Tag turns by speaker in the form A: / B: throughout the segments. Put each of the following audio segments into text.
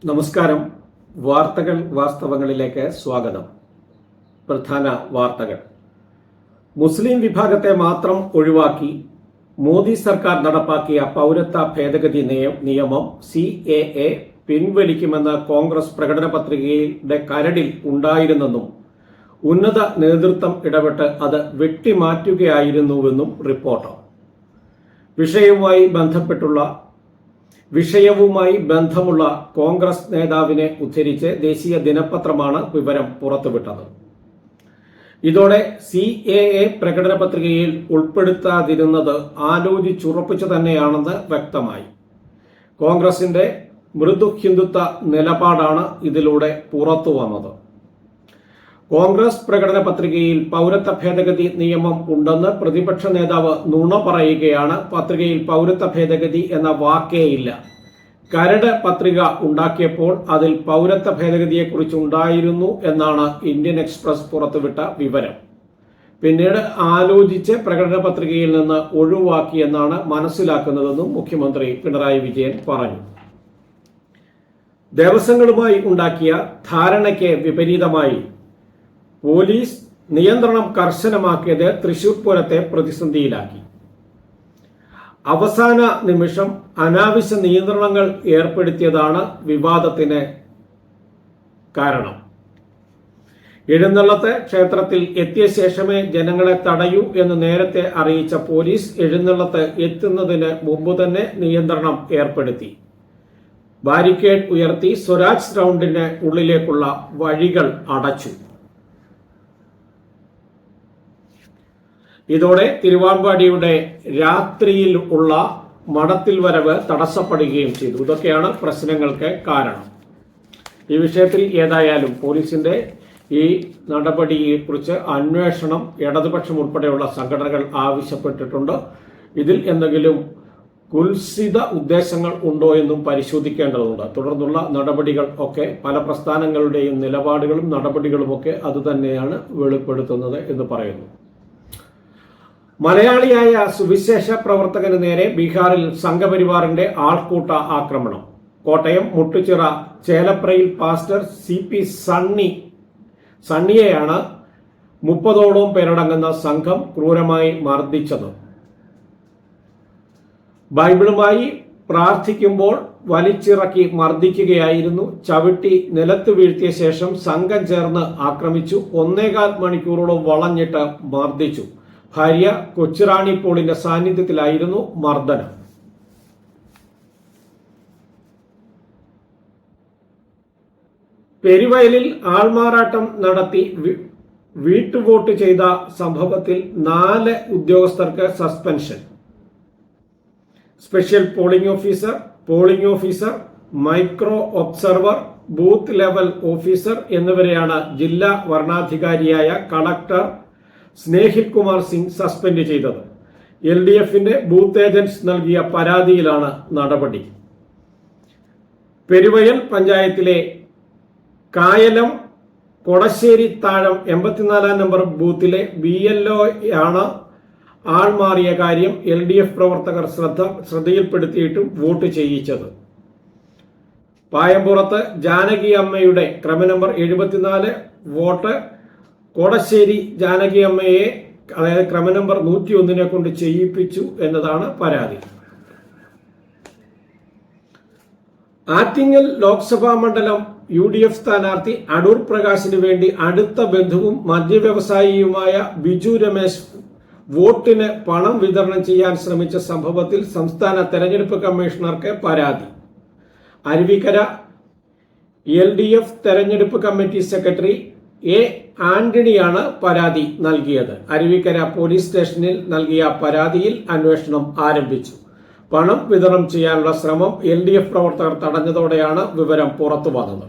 A: നമസ്കാരം. വാർത്തകൾ വാസ്തവങ്ങളിലേക്ക് സ്വാഗതം. പ്രധാന വാർത്തകൾ. മുസ്ലിം വിഭാഗത്തെ മാത്രം ഒഴിവാക്കി മോദി സർക്കാർ നടപ്പാക്കിയ പൗരത്വ ഭേദഗതി നിയമം CAA പിൻവലിക്കുമെന്ന് കോൺഗ്രസ് പ്രകടന പത്രികയുടെ കരടിൽ ഉണ്ടായിരുന്നെന്നും ഉന്നത നേതൃത്വം ഇടപെട്ട് അത് വെട്ടിമാറ്റുകയായിരുന്നുവെന്നും റിപ്പോർട്ട്. വിഷയവുമായി ബന്ധമുള്ള കോൺഗ്രസ് നേതാവിനെ ഉദ്ധരിച്ച് ദേശീയ ദിനപത്രമാണ് വിവരം പുറത്തുവിട്ടത്. ഇതോടെ CAA പ്രകടന പത്രികയിൽ ഉൾപ്പെടുത്താതിരുന്നത് ആലോചിച്ചുറപ്പിച്ചു തന്നെയാണെന്ന് വ്യക്തമായി. കോൺഗ്രസിന്റെ മൃദു ഹിന്ദുത്വ നിലപാടാണ് ഇതിലൂടെ പുറത്തു വന്നത്. കോൺഗ്രസ് പ്രകടന പത്രികയിൽ പൗരത്വ ഭേദഗതി നിയമം ഉണ്ടെന്ന് പ്രതിപക്ഷ നേതാവ് നുണ പറയുകയാണ്. പത്രികയിൽ പൗരത്വ ഭേദഗതി എന്ന വാക്കേ ഇല്ല. കരട് പത്രിക ഉണ്ടാക്കിയപ്പോൾ അതിൽ പൗരത്വ ഭേദഗതിയെക്കുറിച്ച് ഉണ്ടായിരുന്നു എന്നാണ് ഇന്ത്യൻ എക്സ്പ്രസ് പുറത്തുവിട്ട വിവരം. പിന്നീട് ആലോചിച്ച് പ്രകടന പത്രികയിൽ നിന്ന് ഒഴിവാക്കിയെന്നാണ് മനസ്സിലാക്കുന്നതെന്നും മുഖ്യമന്ത്രി പിണറായി വിജയൻ പറഞ്ഞു. ദേവസ്വങ്ങളുമായി ഉണ്ടാക്കിയ ധാരണയ്ക്ക് വിപരീതമായി പോലീസ് നിയന്ത്രണം കർശനമാക്കിയത് തൃശൂർ പൂരത്തെ പ്രതിസന്ധിയിലാക്കി. അവസാന നിമിഷം അനാവശ്യ നിയന്ത്രണങ്ങൾ ഏർപ്പെടുത്തിയതാണ് വിവാദത്തിന് കാരണം. എഴുന്നള്ളത്ത് ക്ഷേത്രത്തിൽ എത്തിയ ശേഷമേ ജനങ്ങളെ തടയൂ എന്ന് നേരത്തെ അറിയിച്ച പോലീസ് എഴുന്നള്ളത്ത് എത്തുന്നതിന് മുമ്പ് തന്നെ നിയന്ത്രണം ഏർപ്പെടുത്തി. ബാരിക്കേഡ് ഉയർത്തി സ്വരാജ് റൗണ്ടിന് ഉള്ളിലേക്കുള്ള വഴികൾ അടച്ചു. ഇതോടെ തിരുവാമ്പാടിയുടെ രാത്രിയിൽ ഉള്ള മഠത്തിൽ വരവ് തടസ്സപ്പെടുകയും ചെയ്തു. ഇതൊക്കെയാണ് പ്രശ്നങ്ങൾക്ക് കാരണം. ഈ വിഷയത്തിൽ ഏതായാലും പോലീസിന്റെ ഈ നടപടിയെക്കുറിച്ച് അന്വേഷണം ഇടതുപക്ഷം ഉൾപ്പെടെയുള്ള സംഘടനകൾ ആവശ്യപ്പെട്ടിട്ടുണ്ട്. ഇതിൽ എന്തെങ്കിലും കുൽസിത ഉദ്ദേശങ്ങൾ ഉണ്ടോ എന്നും പരിശോധിക്കേണ്ടതുണ്ട്. തുടർന്നുള്ള നടപടികൾ ഒക്കെ പല പ്രസ്ഥാനങ്ങളുടെയും നിലപാടുകളും നടപടികളുമൊക്കെ അതുതന്നെയാണ് വെളിപ്പെടുത്തുന്നത് എന്ന് പറയുന്നു. മലയാളിയായ സുവിശേഷ പ്രവർത്തകന് നേരെ ബീഹാറിൽ സംഘപരിവാറിന്റെ ആൾക്കൂട്ട ആക്രമണം. കോട്ടയം മുട്ടുചിറ ചേലപ്രയിൽ പാസ്റ്റർ CP സണ്ണിയെയാണ് 30ഓളം പേരടങ്ങുന്ന സംഘം ക്രൂരമായി മർദ്ദിച്ചത്. ബൈബിളുമായി പ്രാർത്ഥിക്കുമ്പോൾ വലിച്ചിറക്കി മർദ്ദിക്കുകയായിരുന്നു. ചവിട്ടി നിലത്ത് വീഴ്ത്തിയ ശേഷം സംഘം ചേർന്ന് ആക്രമിച്ചു. 1.25 മണിക്കൂറോളം വളഞ്ഞിട്ട് മർദ്ദിച്ചു. ഭാര്യ കൊച്ചുറാണി പോളിന്റെ സാന്നിധ്യത്തിലായിരുന്നു മർദ്ദനം. പെരുവയലിൽ ആൾമാറാട്ടം നടത്തി വീട്ടുവോട്ട് ചെയ്ത സംഭവത്തിൽ 4 ഉദ്യോഗസ്ഥർക്ക് suspension. Special polling officer, micro observer, booth level officer എന്നിവരെയാണ് ജില്ലാ വരണാധികാരിയായ കളക്ടർ സ്നേഹിത് കുമാർ സിംഗ് സസ്പെൻഡ് ചെയ്തത്. LDFന്റെ ബൂത്ത് ഏജന്റ്സ് നൽകിയ പരാതിയിലാണ് നടപടി. പെരുവയൽ പഞ്ചായത്തിലെ കായലം കൊടശ്ശേരി താഴം 84 നമ്പർ ബൂത്തിലെ BLO ആണ് ആൾമാറിയ കാര്യം LDF പ്രവർത്തകർ ശ്രദ്ധയിൽപ്പെടുത്തിയിട്ടും വോട്ട് ചെയ്യിച്ചത്. പായമ്പുറത്ത് ജാനകി അമ്മയുടെ ക്രമനമ്പർ 74 വോട്ട് കോടശ്ശേരി ജാനകി അമ്മയെ, അതായത് ക്രമനമ്പർ 101 കൊണ്ട് ചെയ്യിപ്പിച്ചു എന്നതാണ് പരാതി. ആറ്റിങ്ങൽ ലോക്സഭാ മണ്ഡലം UDF സ്ഥാനാർത്ഥി അടൂർ പ്രകാശിന് വേണ്ടി അടുത്ത ബന്ധുവും മദ്യവ്യവസായിയുമായ ബിജു രമേശ് വോട്ടിന് പണം വിതരണം ചെയ്യാൻ ശ്രമിച്ച സംഭവത്തിൽ സംസ്ഥാന തെരഞ്ഞെടുപ്പ് കമ്മീഷണർക്ക് പരാതി. അരുവിക്കര LDF തെരഞ്ഞെടുപ്പ് കമ്മിറ്റി സെക്രട്ടറി A. ആന്റണിയാണ് പരാതി നൽകിയത്. അരുവിക്കര പോലീസ് സ്റ്റേഷനിൽ നൽകിയ പരാതിയിൽ അന്വേഷണം ആരംഭിച്ചു. പണം വിതരണം ചെയ്യാനുള്ള ശ്രമം LDF പ്രവർത്തകർ തടഞ്ഞതോടെയാണ് വിവരം പുറത്തു വന്നത്.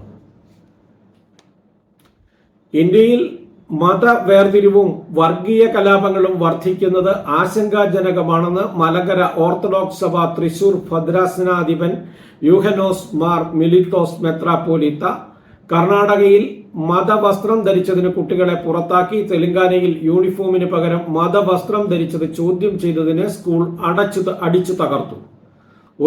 A: ഇന്ത്യയിൽ മതവേർതിരിവും വർഗീയ കലാപങ്ങളും വർദ്ധിക്കുന്നത് ആശങ്കാജനകമാണെന്ന് മലങ്കര ഓർത്തഡോക്സ് സഭ തൃശൂർ ഭദ്രാസനാധിപൻ യൂഹനോസ് മാർ മിലിത്തോസ് മെത്രാപ്പോലീത്ത കർണാടകയിൽ മതവസ്ത്രം ധരിച്ചതിന് കുട്ടികളെ പുറത്താക്കി. തെലങ്കാനയിൽ യൂണിഫോമിന് പകരം മതവസ്ത്രം ധരിച്ചത് ചോദ്യം ചെയ്തതിന് സ്കൂൾ അടിച്ചു തകർത്തു.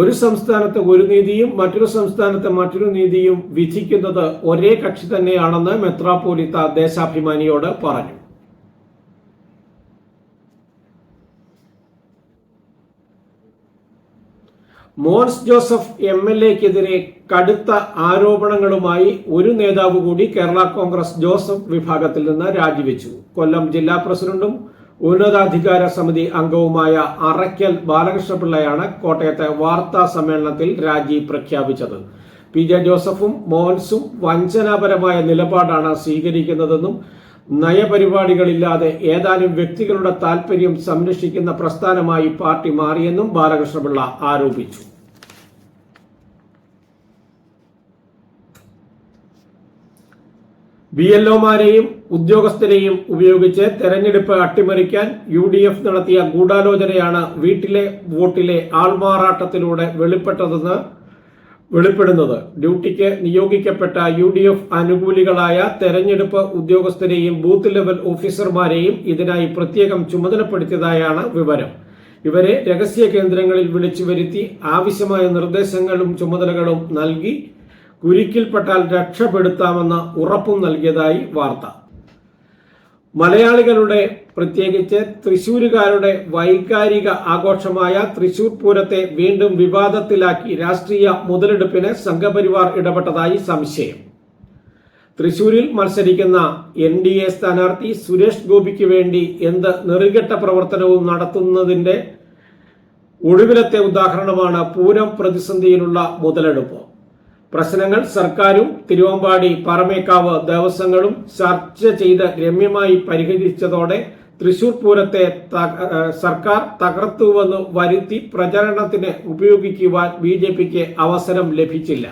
A: ഒരു സംസ്ഥാനത്ത് ഒരു നീതിയും മറ്റൊരു സംസ്ഥാനത്ത് മറ്റൊരു നീതിയും വിധിക്കുന്നത് ഒരേ കക്ഷി തന്നെയാണെന്ന് മെത്രാപ്പോലീത്ത ദേശാഭിമാനിയോട് പറഞ്ഞു. മോൻസ് ജോസഫ് MLA-ക്കെതിരെ കടുത്ത ആരോപണങ്ങളുമായി ഒരു നേതാവ് കൂടി കേരള കോൺഗ്രസ് ജോസഫ് വിഭാഗത്തിൽ നിന്ന് രാജിവെച്ചു. കൊല്ലം ജില്ലാ പ്രസിഡന്റും ഉന്നതാധികാര സമിതി അംഗവുമായ അറയ്ക്കൽ ബാലകൃഷ്ണപിള്ളയാണ് കോട്ടയത്തെ വാർത്താ സമ്മേളനത്തിൽ രാജി പ്രഖ്യാപിച്ചത്. PJ ജോസഫും മോൻസും വഞ്ചനാപരമായ നിലപാടാണ് സ്വീകരിക്കുന്നതെന്നും നയപരിപാടികളില്ലാതെ ഏതാനും വ്യക്തികളുടെ താൽപര്യം സംരക്ഷിക്കുന്ന പ്രസ്ഥാനമായി പാർട്ടി മാറിയെന്നും ബാലകൃഷ്ണപിള്ള ആരോപിച്ചു. BLO-മാരെയും ഉദ്യോഗസ്ഥരെയും ഉപയോഗിച്ച് തെരഞ്ഞെടുപ്പ് അട്ടിമറിക്കാൻ UDF നടത്തിയ ഗൂഢാലോചനയാണ് വീട്ടിലെ വോട്ടിലെ ആൾമാറാട്ടത്തിലൂടെ വെളിപ്പെടുന്നത്. ഡ്യൂട്ടിക്ക് നിയോഗിക്കപ്പെട്ട UDF അനുകൂലികളായ തെരഞ്ഞെടുപ്പ് ഉദ്യോഗസ്ഥരെയും ബൂത്ത് ലെവൽ ഓഫീസർമാരെയും ഇതിനായി പ്രത്യേകം ചുമതലപ്പെടുത്തിയതായാണ് വിവരം. ഇവരെ രഹസ്യ കേന്ദ്രങ്ങളിൽ വിളിച്ചു വരുത്തി ആവശ്യമായ നിർദ്ദേശങ്ങളും ചുമതലകളും നൽകി കുരുക്കിൽപ്പെട്ടാൽ രക്ഷപ്പെടുത്താമെന്ന് ഉറപ്പും നൽകിയതായി വാർത്ത. മലയാളികളുടെ പ്രത്യേകിച്ച് തൃശൂരുകാരുടെ വൈകാരിക ആഘോഷമായ തൃശൂർ പൂരത്തെ വീണ്ടും വിവാദത്തിലാക്കി രാഷ്ട്രീയ മുതലെടുപ്പിന് സംഘപരിവാർ ഇടപെട്ടതായി സംശയം. തൃശൂരിൽ മത്സരിക്കുന്ന NDA സ്ഥാനാർത്ഥി സുരേഷ് ഗോപിക്ക് വേണ്ടി എന്ത് നെറുകെട്ട പ്രവർത്തനവും നടത്തുന്നതിന്റെ ഒടുവിലത്തെ ഉദാഹരണമാണ് പൂരം പ്രതിസന്ധിയിലുള്ള മുതലെടുപ്പ്. പ്രശ്നങ്ങൾ സർക്കാരും തിരുവമ്പാടി പാറമേക്കാവ് ദേവസ്വങ്ങളും ചർച്ച ചെയ്ത് രമ്യമായി പരിഹരിച്ചതോടെ തൃശൂർ പൂരത്തെ സർക്കാർ തകർത്തുവെന്ന് വരുത്തി പ്രചരണത്തിന് ഉപയോഗിക്കുവാൻ BJPക്ക് അവസരം ലഭിച്ചില്ല.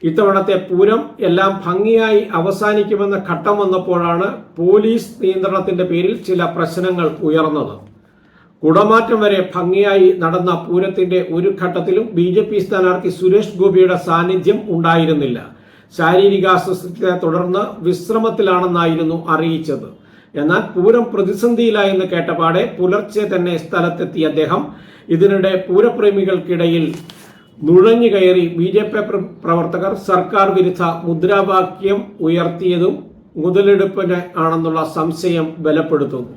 A: ഇത്തവണത്തെ പൂരം എല്ലാം ഭംഗിയായി അവസാനിക്കുമെന്ന ഘട്ടം വന്നപ്പോഴാണ് പോലീസ് നിയന്ത്രണത്തിന്റെ പേരിൽ ചില പ്രശ്നങ്ങൾ ഉയർന്നത്. കുടമാറ്റം വരെ ഭംഗിയായി നടന്ന പൂരത്തിന്റെ ഒരു ഘട്ടത്തിലും BJP സ്ഥാനാർത്ഥി സുരേഷ് ഗോപിയുടെ സാന്നിധ്യം ഉണ്ടായിരുന്നില്ല. ശാരീരികാസ്വസ്ഥതയെ തുടർന്ന് വിശ്രമത്തിലാണെന്നായിരുന്നു അറിയിച്ചത്. എന്നാൽ പൂരം പ്രതിസന്ധിയിലായെന്ന് കേട്ടപാടെ പുലർച്ചെ തന്നെ സ്ഥലത്തെത്തിയ അദ്ദേഹം ഇതിനിടെ പൂരപ്രേമികൾക്കിടയിൽ നുഴഞ്ഞു കയറി BJP പ്രവർത്തകർ സർക്കാർ വിരുദ്ധ മുദ്രാവാക്യം ഉയർത്തിയതും മുതലെടുപ്പിന് ആണെന്നുള്ള സംശയം ബലപ്പെടുത്തുന്നു.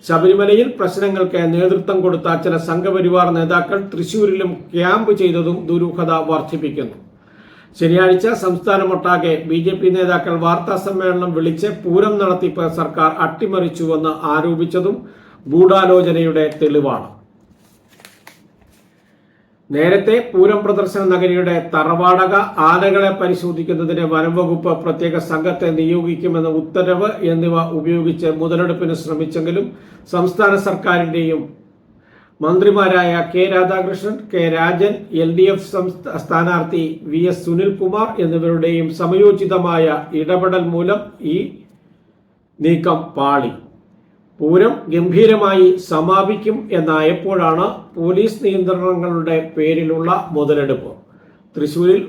A: ശബരിമലയിൽ പ്രശ്നങ്ങൾക്ക് നേതൃത്വം കൊടുത്ത ചില സംഘപരിവാർ നേതാക്കൾ തൃശൂരിലും ക്യാമ്പ് ചെയ്തതും ദുരൂഹത വർദ്ധിപ്പിക്കുന്നു. ശനിയാഴ്ച സംസ്ഥാനമൊട്ടാകെ BJP നേതാക്കൾ വാർത്താ സമ്മേളനം വിളിച്ച് പൂരം നടത്തിപ്പ് സർക്കാർ അട്ടിമറിച്ചുവെന്ന് ആരോപിച്ചതും ഗൂഢാലോചനയുടെ തെളിവാണ്. നേരത്തെ പൂരം പ്രദർശന നഗരിയുടെ തറവാടക ആനകളെ പരിശോധിക്കുന്നതിന് വനംവകുപ്പ് പ്രത്യേക സംഘത്തെ നിയോഗിക്കുമെന്ന ഉത്തരവ് എന്നിവ ഉപയോഗിച്ച് മുതലെടുപ്പിന് ശ്രമിച്ചെങ്കിലും സംസ്ഥാന സർക്കാരിന്റെയും മന്ത്രിമാരായ K Radhakrishnan, K Rajan, LDF സ്ഥാനാർത്ഥി VS സുനിൽകുമാർ എന്നിവരുടെയും സമയോചിതമായ ഇടപെടൽ മൂലം ഈ നീക്കം പാളി. പൂരം ഗംഭീരമായി സമാപിക്കും എന്നായപ്പോഴാണ് പോലീസ് നിയന്ത്രണങ്ങളുടെ പേരിലുള്ള മുതലെടുപ്പ്. തൃശൂരിൽ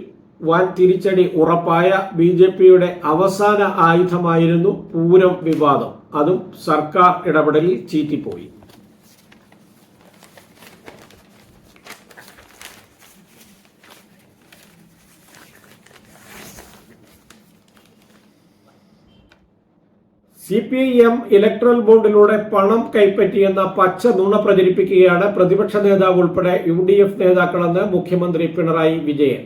A: വൻ തിരിച്ചടി ഉറപ്പായ BJPയുടെ അവസാന ആയുധമായിരുന്നു പൂരം വിവാദം. അതും സർക്കാർ ഇടപെടലിൽ ചീറ്റിപ്പോയി. CPIM ഇലക്ട്രൽ ബോണ്ടിലൂടെ പണം കൈപ്പറ്റിയെന്ന പച്ച നുണ പ്രചരിപ്പിക്കുകയാണ് പ്രതിപക്ഷ നേതാവ് ഉൾപ്പെടെ UDF നേതാക്കളെന്ന് മുഖ്യമന്ത്രി പിണറായി വിജയൻ.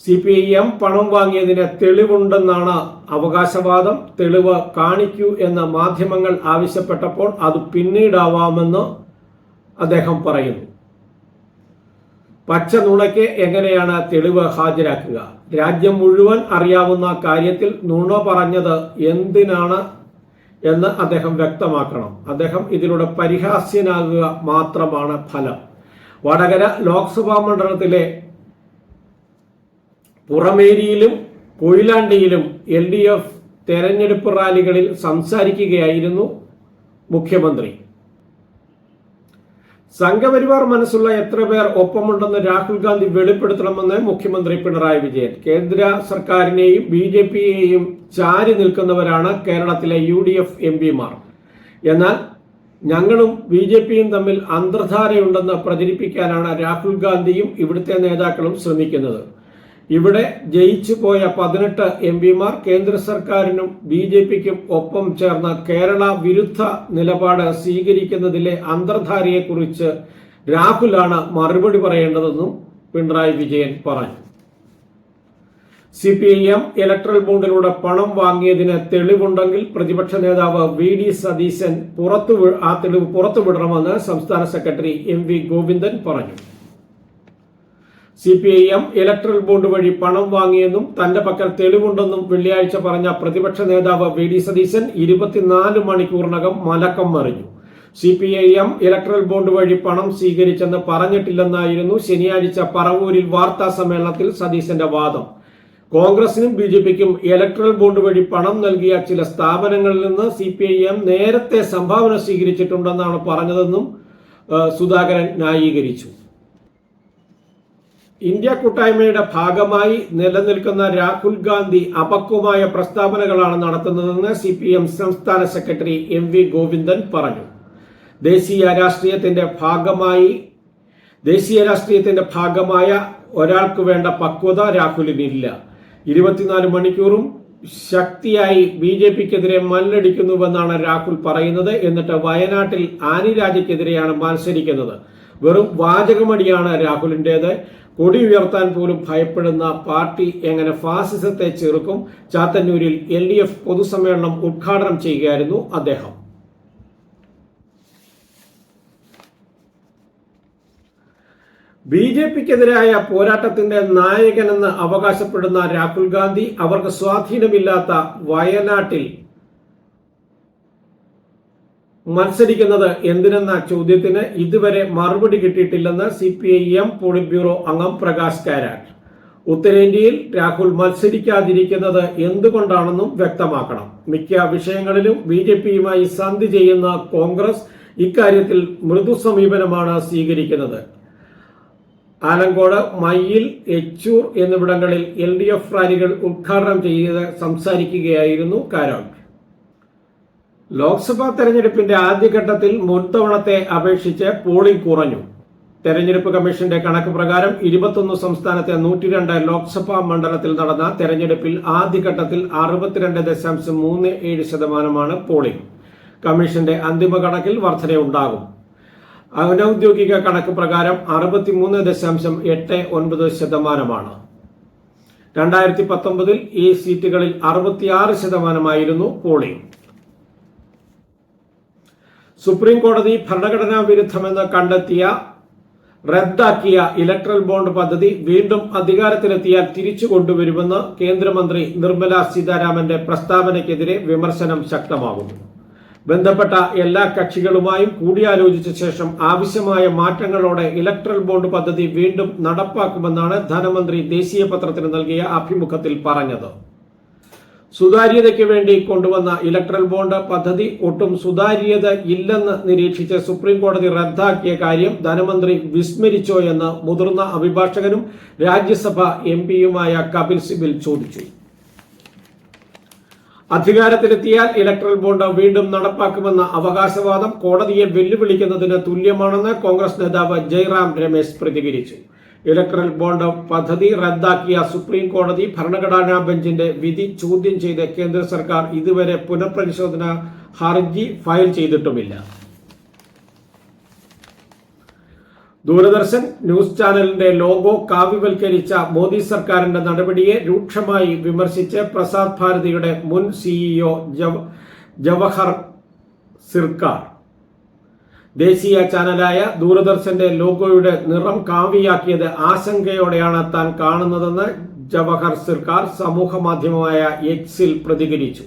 A: CPIM പണം വാങ്ങിയതിന് തെളിവുണ്ടെന്നാണ് അവകാശവാദം. തെളിവ് കാണിക്കൂ എന്ന് മാധ്യമങ്ങൾ ആവശ്യപ്പെട്ടപ്പോൾ അത് പിന്നീടാവാമെന്ന് അദ്ദേഹം പറയുന്നു. പച്ച നുണയ്ക്ക് എങ്ങനെയാണ് തെളിവ് ഹാജരാക്കുക? രാജ്യം മുഴുവൻ അറിയാവുന്ന കാര്യത്തിൽ നുണ പറഞ്ഞത് എന്തിനാണ് എന്ന് അദ്ദേഹം വ്യക്തമാക്കണം. അദ്ദേഹം ഇതിലൂടെ പരിഹാസ്യനാകുക മാത്രമാണ് ഫലം. വടകര ലോക്സഭാ മണ്ഡലത്തിലെ പുറമേരിയിലും കൊയിലാണ്ടിയിലും LDF തെരഞ്ഞെടുപ്പ് റാലികളിൽ സംസാരിക്കുകയായിരുന്നു മുഖ്യമന്ത്രി. സംഘപരിവാർ മനസ്സുള്ള എത്ര പേർ ഒപ്പമുണ്ടെന്ന് രാഹുൽ ഗാന്ധി വെളിപ്പെടുത്തണമെന്ന് മുഖ്യമന്ത്രി പിണറായി വിജയൻ. കേന്ദ്ര സർക്കാരിനെയും BJPയെയും ചാരി നിൽക്കുന്നവരാണ് കേരളത്തിലെ UDF MPമാർ. എന്നാൽ ഞങ്ങളും BJPയും തമ്മിൽ അന്തർധാരയുണ്ടെന്ന് പ്രചരിപ്പിക്കാനാണ് രാഹുൽ ഗാന്ധിയും ഇവിടുത്തെ നേതാക്കളും ശ്രമിക്കുന്നത്. ഇവിടെ ജയിച്ചു പോയ 18 MPമാർ കേന്ദ്ര സർക്കാരിനും BJPക്കും ഒപ്പം ചേർന്ന് കേരള വിരുദ്ധ നിലപാട് സ്വീകരിക്കുന്നതിലെ അന്തർധാരയെക്കുറിച്ച് രാഹുലാണ് മറുപടി പറയേണ്ടതെന്നും പിണറായി വിജയൻ പറഞ്ഞു. CPIM ഇലക്ട്രൽ ബോണ്ടിലൂടെ പണം വാങ്ങിയതിന് തെളിവുണ്ടെങ്കിൽ പ്രതിപക്ഷ നേതാവ് VD സതീശൻ ആ തെളിവ് പുറത്തുവിടണമെന്ന് സംസ്ഥാന സെക്രട്ടറി MV ഗോവിന്ദൻ പറഞ്ഞു. CPIM ഇലക്ട്രൽ ബോണ്ട് വഴി പണം വാങ്ങിയെന്നും തന്റെ പക്കൽ തെളിവുണ്ടെന്നും വെള്ളിയാഴ്ച പറഞ്ഞ പ്രതിപക്ഷ നേതാവ് VD സതീശൻ 24 മണിക്കൂറിനകം മലക്കം മറിഞ്ഞു. CPIM ഇലക്ട്രൽ ബോണ്ട് വഴി പണം സ്വീകരിച്ചെന്ന് പറഞ്ഞിട്ടില്ലെന്നായിരുന്നു ശനിയാഴ്ച പറവൂരിൽ വാർത്താ സമ്മേളനത്തിൽ സതീശന്റെ വാദം. കോൺഗ്രസിനും BJPക്കും ഇലക്ട്രൽ ബോണ്ട് വഴി പണം നൽകിയ ചില സ്ഥാപനങ്ങളിൽ നിന്ന് CPIM നേരത്തെ സംഭാവന സ്വീകരിച്ചിട്ടുണ്ടെന്നാണ് പറഞ്ഞതെന്നും സുധാകരൻ ന്യായീകരിച്ചു. ഇന്ത്യ കൂട്ടായ്മയുടെ ഭാഗമായി നിലനിൽക്കുന്ന രാഹുൽ ഗാന്ധി അപക്വമായ പ്രസ്താവനകളാണ് നടത്തുന്നതെന്ന് CPM സംസ്ഥാന സെക്രട്ടറി MV ഗോവിന്ദൻ പറഞ്ഞു. ദേശീയ രാഷ്ട്രീയത്തിന്റെ ഭാഗമായ ഒരാൾക്ക് വേണ്ട പക്വത രാഹുലിനില്ല. 24 മണിക്കൂറും ശക്തിയായി BJPക്കെതിരെ മല്ലടിക്കുന്നുവെന്നാണ് രാഹുൽ പറയുന്നത്. എന്നിട്ട് വയനാട്ടിൽ ആനി രാജയ്ക്കെതിരെയാണ് മത്സരിക്കുന്നത്. വെറും വാചകമടിയാണ് രാഹുലിൻ്റേത്. കൊടി ഉയർത്താൻ പോലും ഭയപ്പെടുന്ന പാർട്ടി എങ്ങനെ ഫാസിസത്തെ ചെറുക്കും? ചാത്തന്നൂരിൽ LDF പൊതുസമ്മേളനം ഉദ്ഘാടനം ചെയ്യുകയായിരുന്നു അദ്ദേഹം. BJPക്കെതിരായ പോരാട്ടത്തിന്റെ നായകനെന്ന് അവകാശപ്പെടുന്ന രാഹുൽ ഗാന്ധി അവർക്ക് സ്വാധീനമില്ലാത്ത വയനാട്ടിൽ മത്സരിക്കുന്നത് എന്തിനെന്ന ചോദ്യത്തിന് ഇതുവരെ മറുപടി കിട്ടിയിട്ടില്ലെന്ന് CPIM പോളിറ്റ് ബ്യൂറോ അംഗം പ്രകാശ് കാരാട്ട്. ഉത്തരേന്ത്യയിൽ രാഹുൽ മത്സരിക്കാതിരിക്കുന്നത് എന്തുകൊണ്ടാണെന്നും വ്യക്തമാക്കണം. മിക്ക വിഷയങ്ങളിലും BJPയുമായി സന്ധി ചെയ്യുന്ന കോൺഗ്രസ് ഇക്കാര്യത്തിൽ മൃദു സമീപനമാണ് സ്വീകരിക്കുന്നത്. ആലങ്കോട്, മയ്യിൽ, എച്ചൂർ എന്നിവിടങ്ങളിൽ LDF റാലികൾ ഉദ്ഘാടനം ചെയ്ത് സംസാരിക്കുകയായിരുന്നു കാരാട്ട്. ലോക്സഭാ തെരഞ്ഞെടുപ്പിന്റെ ആദ്യഘട്ടത്തിൽ മുൻതവണത്തെ അപേക്ഷിച്ച് പോളിംഗ് കുറഞ്ഞു. തെരഞ്ഞെടുപ്പ് കമ്മീഷന്റെ കണക്ക് പ്രകാരം 21 സംസ്ഥാനത്തെ 102 ലോക്സഭാ മണ്ഡലത്തിൽ നടന്ന തെരഞ്ഞെടുപ്പിൽ ആദ്യഘട്ടത്തിൽ 62.37% പോളിംഗ്. കമ്മീഷന്റെ അന്തിമ കണക്കിൽ വർധനയുണ്ടാകും. അനൌദ്യോഗിക കണക്ക് പ്രകാരം 63.89%. 2019 ഈ സീറ്റുകളിൽ 66% പോളിംഗ്. സുപ്രീം കോടതി ഭരണഘടനാ വിരുദ്ധമെന്ന് റദ്ദാക്കിയ ഇലക്ട്രൽ ബോണ്ട് പദ്ധതി വീണ്ടും അധികാരത്തിലെത്തിയാൽ തിരിച്ചു കൊണ്ടുവരുമെന്ന് കേന്ദ്രമന്ത്രി നിർമ്മല സീതാരാമന്റെ പ്രസ്താവനയ്ക്കെതിരെ വിമർശനം ശക്തമാകുന്നു. ബന്ധപ്പെട്ട എല്ലാ കക്ഷികളുമായും കൂടിയാലോചിച്ച ശേഷം ആവശ്യമായ മാറ്റങ്ങളോടെ ഇലക്ട്രൽ ബോണ്ട് പദ്ധതി വീണ്ടും നടപ്പാക്കുമെന്നാണ് ധനമന്ത്രി ദേശീയ പത്രത്തിന് നൽകിയ അഭിമുഖത്തിൽ പറഞ്ഞത്. സുതാര്യതയ്ക്ക് വേണ്ടി കൊണ്ടുവന്ന ഇലക്ട്രൽ ബോണ്ട് പദ്ധതി ഒട്ടും സുതാര്യത ഇല്ലെന്ന് നിരീക്ഷിച്ച് സുപ്രീം കോടതി റദ്ദാക്കിയ കാര്യം ധനമന്ത്രി വിസ്മരിച്ചോ എന്ന് മുതിർന്ന അഭിഭാഷകനും രാജ്യസഭ MPയുമായ കപിൽ സിബൽ ചോദിച്ചു. അധികാരത്തിലെത്തിയാൽ ഇലക്ട്രൽ ബോണ്ട് വീണ്ടും നടപ്പാക്കുമെന്ന അവകാശവാദം കോടതിയെ വെല്ലുവിളിക്കുന്നതിന് തുല്യമാണെന്ന് കോൺഗ്രസ് നേതാവ് ജയ്റാം രമേശ് പ്രതികരിച്ചു. ഇലക്ട്രൽ ബോണ്ട് പദ്ധതി റദ്ദാക്കിയ സുപ്രീം കോടതി ഭരണഘടനാ ബെഞ്ചിന്റെ വിധി ചോദ്യം ചെയ്ത് കേന്ദ്ര സർക്കാർ ഇതുവരെ പുനഃപരിശോധന ഹർജി ഫയൽ ചെയ്തിട്ടുമില്ല. ദൂരദർശൻ ന്യൂസ് ചാനലിന്റെ ലോഗോ കാവ്യവൽക്കരിച്ച മോദി സർക്കാരിന്റെ നടപടിയെ രൂക്ഷമായി വിമർശിച്ച് പ്രസാർ ഭാരതിയുടെ മുൻ CEO ജവഹർ സിർക്കാർ ദേശീയ ചാനലായ ദൂരദർശന്റെ ലോഗോയുടെ നിറം കാവിയാക്കിയത് ആശങ്കയോടെയാണ് താൻ കാണുന്നതെന്ന് ജവഹർ സിർക്കാർ സമൂഹ മാധ്യമമായ എക്സിൽ പ്രതികരിച്ചു.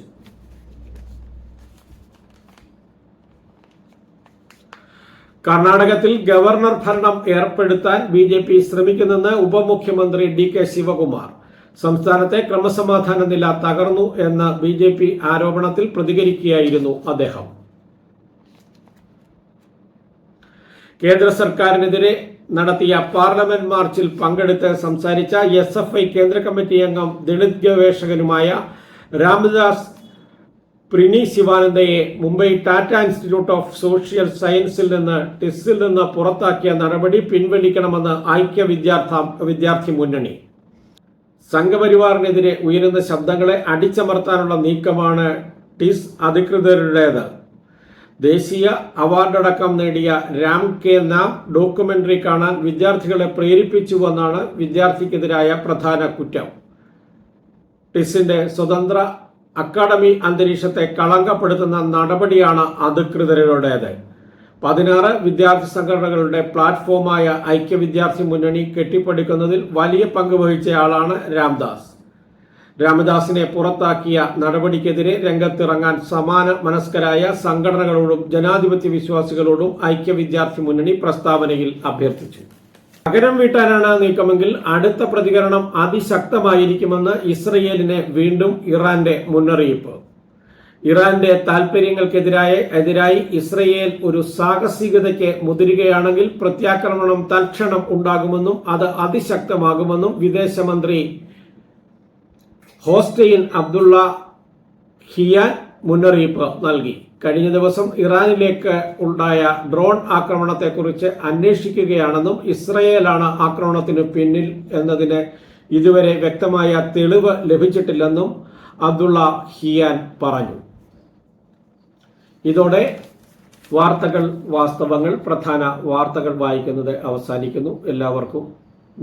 A: കർണാടകത്തിൽ ഗവർണർ ഭരണം ഏർപ്പെടുത്താൻ BJP ശ്രമിക്കുന്നെന്ന് ഉപമുഖ്യമന്ത്രി DK ശിവകുമാർ. സംസ്ഥാനത്തെ ക്രമസമാധാന നില തകർന്നു എന്ന BJP ആരോപണത്തിൽ പ്രതികരിക്കുകയായിരുന്നു അദ്ദേഹം. കേന്ദ്ര സർക്കാരിനെതിരെ നടത്തിയ പാർലമെന്റ് മാർച്ചിൽ പങ്കെടുത്ത് സംസാരിച്ച SFI കേന്ദ്ര കമ്മിറ്റി അംഗം ദളിത് ഗവേഷകനുമായ പ്രിനി ശിവാനന്ദയെ Mumbai Tata institute of social സയൻസിൽ നിന്ന് ടിസിൽ നിന്ന് പുറത്താക്കിയ നടപടി പിൻവലിക്കണമെന്ന് ഐക്യ വിദ്യാർത്ഥി മുന്നണി. സംഘപരിവാറിനെതിരെ ഉയരുന്ന ശബ്ദങ്ങളെ അടിച്ചമർത്താനുള്ള നീക്കമാണ് ടിസ് അധികൃതരുടേത്. ദേശീയ അവാർഡടക്കം നേടിയ രാം കെ നാം ഡോക്യുമെന്ററി കാണാൻ വിദ്യാർത്ഥികളെ പ്രേരിപ്പിച്ചുവെന്നാണ് വിദ്യാർത്ഥിക്കെതിരായ പ്രധാന കുറ്റം. ടിസിന്റെ സ്വതന്ത്ര അക്കാദമി അന്തരീക്ഷത്തെ കളങ്കപ്പെടുത്തുന്ന നടപടിയാണ് അധികൃതരുടേത്. 16 വിദ്യാർത്ഥി സംഘടനകളുടെ പ്ലാറ്റ്ഫോമായ ഐക്യ വിദ്യാർത്ഥി മുന്നണി കെട്ടിപ്പടുക്കുന്നതിൽ വലിയ പങ്ക് വഹിച്ചയാളാണ് രാമദാസിനെ പുറത്താക്കിയ നടപടിക്കെതിരെ രംഗത്തിറങ്ങാൻ സമാന മനസ്കരായ സംഘടനകളോടും ജനാധിപത്യ വിശ്വാസികളോടും ഐക്യ വിദ്യാർത്ഥി മുന്നണി പ്രസ്താവനയിൽ അഭ്യർത്ഥിച്ചു. പകരം വീട്ടാനാണ് നീക്കമെങ്കിൽ അടുത്ത പ്രതികരണം അതിശക്തമായിരിക്കുമെന്ന് ഇസ്രയേലിന് വീണ്ടും ഇറാന്റെ മുന്നറിയിപ്പ്. ഇറാന്റെ താൽപര്യങ്ങൾക്കെതിരായി ഇസ്രയേൽ ഒരു സാഹസികതയ്ക്ക് മുതിരുകയാണെങ്കിൽ പ്രത്യാക്രമണം തൽക്ഷണം ഉണ്ടാകുമെന്നും അത് അതിശക്തമാകുമെന്നും വിദേശമന്ത്രി ഹോസ്റ്റൈൻ അബ്ദുള്ള ഹിയാൻ മുന്നറിയിപ്പ് നൽകി. കഴിഞ്ഞ ദിവസം ഇറാനിലേക്ക് ഉണ്ടായ ഡ്രോൺ ആക്രമണത്തെക്കുറിച്ച് അന്വേഷിക്കുകയാണെന്നും ഇസ്രയേലാണ് ആക്രമണത്തിന് പിന്നിൽ എന്നതിന് ഇതുവരെ വ്യക്തമായ തെളിവ് ലഭിച്ചിട്ടില്ലെന്നും അബ്ദുള്ള ഹിയാൻ പറഞ്ഞു. ഇതോടെ വാസ്തവങ്ങൾ പ്രധാന വാർത്തകൾ വായിക്കുന്നത് അവസാനിക്കുന്നു. എല്ലാവർക്കും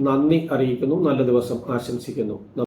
A: നന്ദി അറിയിക്കുന്നു. നല്ല ദിവസം ആശംസിക്കുന്നു.